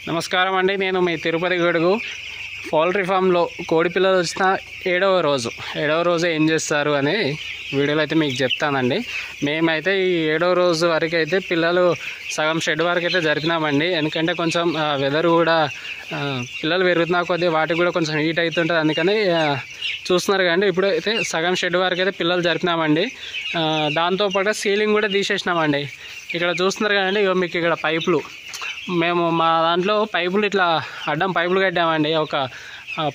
నమస్కారం అండి. నేను మీ తిరుపతి గడుగు పౌల్ట్రీ ఫామ్లో కోడి పిల్లలు వచ్చిన ఏడవ రోజు ఏం చేస్తారు అని వీడియోలో అయితే మీకు చెప్తానండి. మేమైతే ఈ 7వ రోజు వరకు అయితే పిల్లలు సగం షెడ్ వరకు అయితే జరిపినామండి. ఎందుకంటే కొంచెం వెదర్ కూడా పిల్లలు పెరుగుతున్నా కొద్దీ వాటికి కూడా కొంచెం హీట్ అవుతుంటుంది. అందుకని చూస్తున్నారు కదండి, ఇప్పుడు అయితే సగం షెడ్ వరకు అయితే పిల్లలు జరిపినామండి. దాంతోపాటు సీలింగ్ కూడా తీసేసినామండి. ఇక్కడ చూస్తున్నారు కదండి, మీకు ఇక్కడ పైపులు మేము మా దాంట్లో పైపులు ఇట్లా అడ్డం పైపులు కట్టామండి. ఒక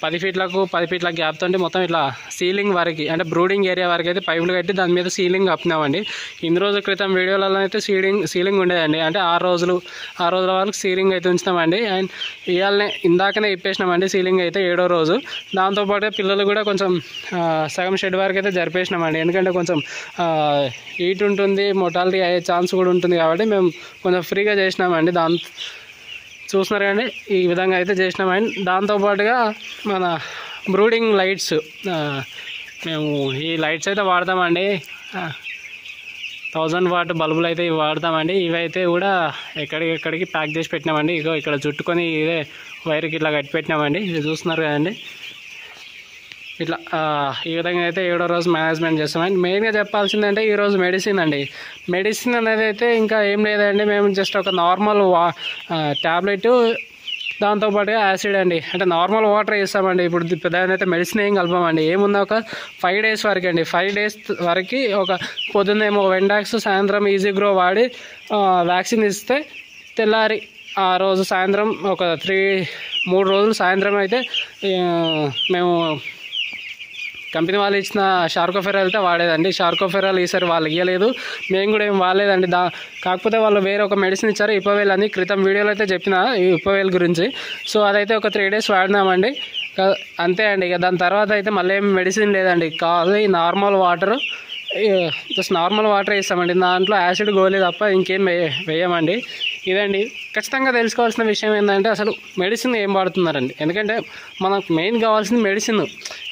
10 ఫీట్ల గ్యాప్తో మొత్తం ఇట్లా సీలింగ్ వరకు అంటే బ్రూడింగ్ ఏరియా వరకు అయితే పైపులు కట్టి దాని మీద సీలింగ్ కప్పినామండి. ఇన్ని రోజుల క్రితం వీడియోలలో అయితే సీలింగ్ ఉండేదండి. అంటే 6 రోజుల వరకు సీలింగ్ అయితే ఉంచినామండి. అండ్ ఇందాకనే ఇప్పేసినామండి సీలింగ్ అయితే 7వ రోజు. దాంతోపాటు పిల్లలు కూడా కొంచెం సగం షెడ్ వరకు అయితే జరిపేసినామండి. ఎందుకంటే కొంచెం హీట్ ఉంటుంది, మొటాలిటీ అయ్యే ఛాన్స్ కూడా ఉంటుంది కాబట్టి మేము కొంచెం ఫ్రీగా చేసినామండి. చూస్తున్నారు కానీ ఈ విధంగా అయితే చేసినామండి. దాంతోపాటుగా మన బ్రూడింగ్ లైట్స్ మేము ఈ లైట్స్ అయితే వాడతామండి. 1000 వాట్ బల్బులు అయితే వాడతామండి. ఇవైతే కూడా ఎక్కడికి ప్యాక్ చేసి పెట్టినామండి. ఇగో ఇక్కడ చుట్టుకొని ఇదే వైర్కి ఇట్లా కట్టి పెట్టినామండి. ఇది చూస్తున్నారు కదండి. ఇట్లా ఈ విధంగా అయితే 7వ రోజు మేనేజ్మెంట్ చేస్తామండి. మెయిన్గా చెప్పాల్సిందంటే ఈరోజు మెడిసిన్ అనేది అయితే ఇంకా ఏం లేదండి. మేము జస్ట్ ఒక నార్మల్ ట్యాబ్లెట్, దాంతోపాటుగా యాసిడ్ అండి, అంటే నార్మల్ వాటర్ వేస్తామండి. ఇప్పుడు పెద్దగా అయితే మెడిసిన్ ఏం కలపమండి. ఏముందో ఒక 5 డేస్ వరకు అండి. 5 డేస్ వరకు ఒక పొద్దున్నేమో వెండాక్స్, సాయంత్రం ఈజీ గ్రో వాడి వ్యాక్సిన్ ఇస్తే తెల్లారి ఆ రోజు సాయంత్రం ఒక 3 రోజులు సాయంత్రం అయితే మేము కంపెనీ వాళ్ళు ఇచ్చిన షార్కోఫెరాల్ అయితే వాడేదండి. షార్కోఫెరాల్ ఈసారి వాళ్ళు ఇవ్వలేదు, మేము కూడా ఏం వాడలేదండి. కాకపోతే వాళ్ళు వేరే ఒక మెడిసిన్ ఇచ్చారు, ఇపోవేల్ అని. క్రితం వీడియోలో అయితే చెప్పిన ఈ ఇపోవేల్ గురించి. సో అదైతే ఒక 3 డేస్ వాడినామండి. అంతే అండి. ఇక దాని తర్వాత అయితే మళ్ళీ ఏం మెడిసిన్ లేదండి. కాదు normal water, just normal water వేస్తామండి. దాంట్లో యాసిడ్ గోలీ తప్ప ఇంకేం వేయమండి. ఇదండి ఖచ్చితంగా తెలుసుకోవాల్సిన విషయం ఏంటంటే అసలు మెడిసిన్ ఏం వాడుతున్నారండి. ఎందుకంటే మనకు మెయిన్ కావాల్సింది మెడిసిన్.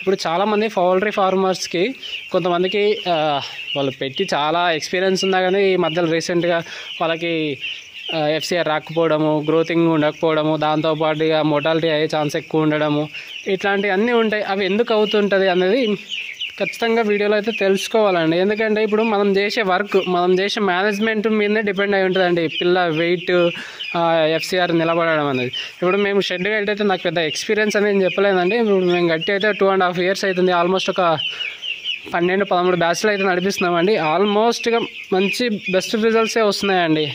ఇప్పుడు చాలామంది పౌల్ట్రీ ఫార్మర్స్కి కొంతమందికి వాళ్ళు పెట్టి చాలా ఎక్స్పీరియన్స్ ఉన్నా కానీ ఈ మధ్యలో రీసెంట్గా వాళ్ళకి FCR రాకపోవడము, గ్రోతింగ్ ఉండకపోవడము, దాంతోపాటుగా మొటాలిటీ అయ్యే ఛాన్స్ ఎక్కువ ఉండడము, ఇట్లాంటివి అన్నీ ఉంటాయి. అవి ఎందుకు అవుతుంటుంది అనేది ఖచ్చితంగా వీడియోలో అయితే తెలుసుకోవాలండి. ఎందుకంటే ఇప్పుడు మనం చేసే వర్క్, మనం చేసే మేనేజ్మెంట్ మీదనే డిపెండ్ అయి ఉంటుందండి పిల్ల వెయిట్, FCR నిలబడడం అనేది. ఇప్పుడు మేము షెడ్ కట్టి అయితే నాకు పెద్ద ఎక్స్పీరియన్స్ అనేది చెప్పలేదండి. ఇప్పుడు మేము కట్టి అయితే 2.5 years అవుతుంది. ఆల్మోస్ట్ ఒక 12-13 బ్యాచ్లు అయితే నడిపిస్తున్నామండి. ఆల్మోస్ట్గా మంచి బెస్ట్ రిజల్ట్సే వస్తున్నాయండి.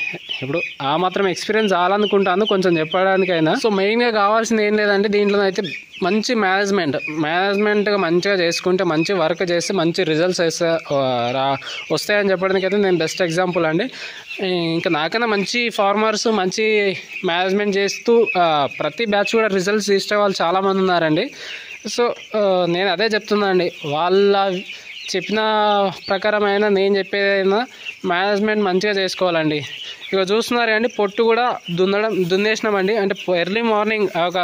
ఇప్పుడు ఆ మాత్రం ఎక్స్పీరియన్స్ చాలనుకుంటాను కొంచెం చెప్పడానికైనా. సో మెయిన్గా కావాల్సింది ఏం లేదంటే దీంట్లో అయితే మంచి మేనేజ్మెంట్గా మంచిగా చేసుకుంటే, మంచి వర్క్ చేస్తే మంచి రిజల్ట్స్ వస్తాయని చెప్పడానికి అయితే నేను బెస్ట్ ఎగ్జాంపుల్ అండి. ఇంకా నాకైనా మంచి ఫార్మర్స్ మంచి మేనేజ్మెంట్ చేస్తూ ప్రతి బ్యాచ్ కూడా రిజల్ట్స్ తీసే వాళ్ళు చాలామంది ఉన్నారండి. సో నేను అదే చెప్తున్నా అండి, వాళ్ళ చెప్పిన ప్రకారమైన నేను చెప్పేదైనా మేనేజ్మెంట్ మంచిగా చేసుకోవాలండి. ఇక చూస్తున్నారు అండి, పొట్టు కూడా దున్నేసినామండి. అంటే ఎర్లీ మార్నింగ్ ఒక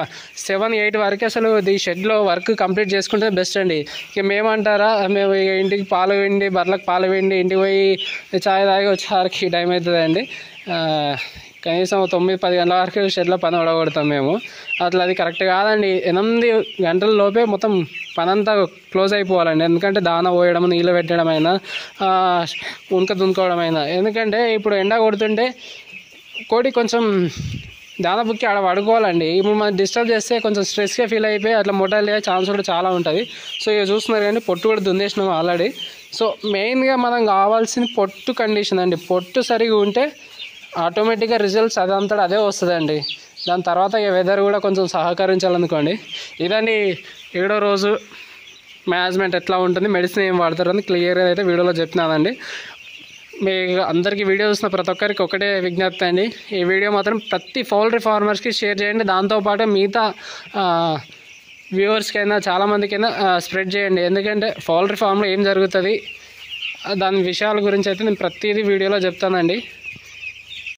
7-8 వరకు అసలు ఈ షెడ్లో వర్క్ కంప్లీట్ చేసుకుంటే బెస్ట్ అండి. ఇక మేమంటారా, మేము ఇక ఇంటికి పాలు వెండి, బర్రెలకు పాలు వెండి, ఇంటికి పోయి చాయ్ తాగి వచ్చేసరికి టైం అవుతుందండి. కనీసం 9-10 గంటల వరకు షెడ్లో పని ఒడగొడతాం మేము. అట్లా అది కరెక్ట్ కాదండి. 8 గంటల లోపే మొత్తం పని అంతా క్లోజ్ అయిపోవాలండి. ఎందుకంటే దాన పోయడం, నీళ్ళు పెట్టడం అయినా, ఉనక దున్నుకోవడం అయినా. ఎందుకంటే ఇప్పుడు ఎండ కొడుతుంటే కోడి కొంచెం దాన బుక్కి ఆడ పడుకోవాలండి. ఇప్పుడు మనం డిస్టర్బ్ చేస్తే కొంచెం స్ట్రెస్గా ఫీల్ అయిపోయి అట్లా మొటాలిటీ అయ్యే ఛాన్స్ కూడా చాలా ఉంటుంది. సో ఇక చూస్తున్నారు కానీ పొట్టు కూడా దున్నేసినాం ఆల్రెడీ. సో మెయిన్గా మనం కావాల్సిన పొట్టు కండిషన్ అండి. పొట్టు సరిగా ఉంటే ఆటోమేటిక్గా రిజల్ట్స్ అదంతా అదే వస్తుందండి. దాని తర్వాత ఇక వెదర్ కూడా కొంచెం సహకరించాలనుకోండి. ఇదండి 7వ రోజు మేనేజ్మెంట్ ఎట్లా ఉంటుంది, మెడిసిన్ ఏం వాడతారు అని క్లియర్గా అయితే వీడియోలో చెప్పినానండి. మీ అందరికీ వీడియో చూసిన ప్రతి ఒక్కరికి ఒకటే విజ్ఞప్తి అండి, ఈ వీడియో మాత్రం ప్రతి పౌల్ట్రీ ఫార్మర్స్కి షేర్ చేయండి. దాంతోపాటు మిగతా వ్యూవర్స్కైనా చాలామందికైనా స్ప్రెడ్ చేయండి. ఎందుకంటే పౌల్ట్రీ ఫామ్లో ఏం జరుగుతుంది దాని విషయాల గురించి అయితే నేను ప్రతిదీ వీడియోలో చెప్తానండి.